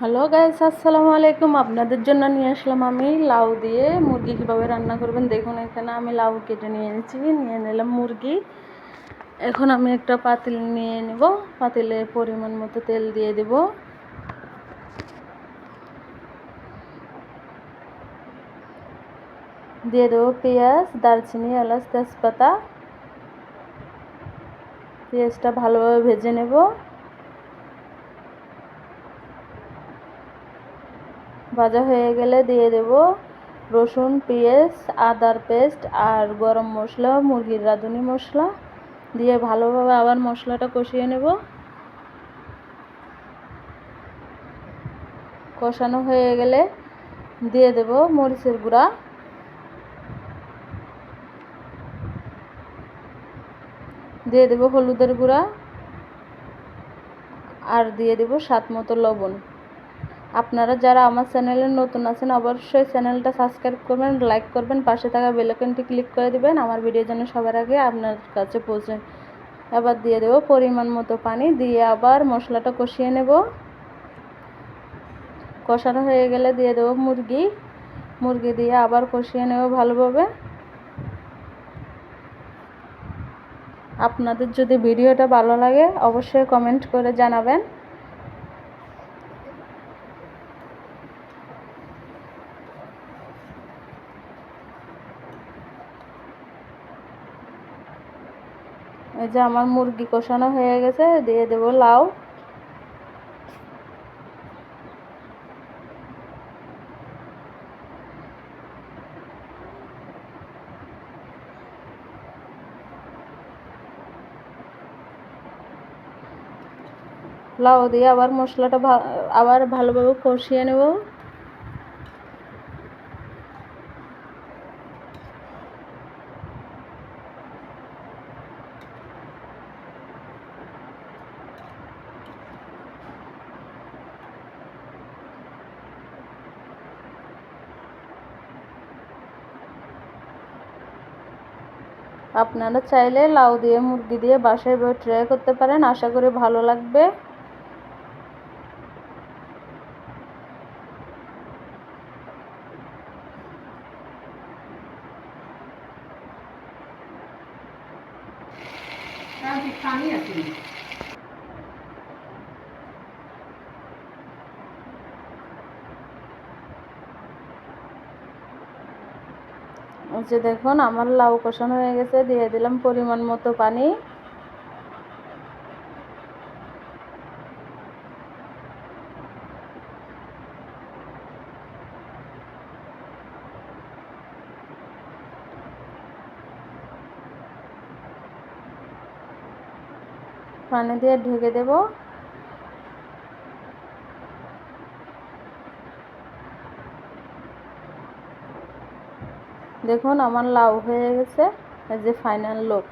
Hello guys, আসসালামু আলাইকুম। আপনাদের জন্য নিয়ে আসলাম আমি লাউ দিয়ে মুরগি কীভাবে রান্না করবেন। দেখুন, এখানে আমি লাউ কেটে নিয়ে নিলাম মুরগি। এখন আমি একটা পাতিল নিয়ে নেব। পাতিলে পরিমাণ মতো তেল দিয়ে দেব। দিয়ে দেবো পেঁয়াজ, দারচিনি, এলাচ, তেজপাতা। পেঁয়াজটা ভালোভাবে ভেজে নেব। ভাজা হয়ে গেলে দিয়ে দেব রসুন, পেঁয়াজ, আদার পেস্ট আর গরম মশলা, মুরগির রাঁধুনি মশলা দিয়ে ভালোভাবে আবার মশলাটা কষিয়ে নেব। কষানো হয়ে গেলে দিয়ে দেব মরিচের গুঁড়া, দিয়ে দেব হলুদের গুঁড়া আর দিয়ে দেব স্বাদ মতো লবণ। আপনারা যারা আমার চ্যানেলে নতুন আছেন অবশ্যই চ্যানেলটা সাবস্ক্রাইব করবেন, লাইক করবেন, পাশে থাকা বেল আইকনটি ক্লিক করে দিবেন আমার ভিডিও যেন সবার আগে আপনার কাছে পৌঁছায়। এবার দিয়ে দেব পরিমাণ মতো পানি, দিয়ে আবার মশলাটা কষিয়ে নেব। কষানো হয়ে গেলে দিয়ে দেব মুরগি দিয়ে আবার কষিয়ে নেব ভালোভাবে। আপনাদের যদি ভিডিওটা ভালো লাগে অবশ্যই কমেন্ট করে জানাবেন। এই যে আমার মুরগি কষানো হয়ে গেছে, দিয়ে দেব লাউ। লাউ দিয়ে আবার মশলাটা আবার ভালোভাবে কষিয়ে নেব। আপনারা চাইলে লাউ দিয়ে মুরগি দিয়ে বাসায় ট্রাই করতে পারেন, আশা করি ভালো লাগবে। যে দেখুন আমার লাউ কষানো হয়ে গেছে, দিয়ে দিলাম পরিমাণ মতো পানি। পানি দিয়ে ঢেকে দেব। দেখুন আমার লাউ হয়ে গেছে, এই যে ফাইনাল লুক।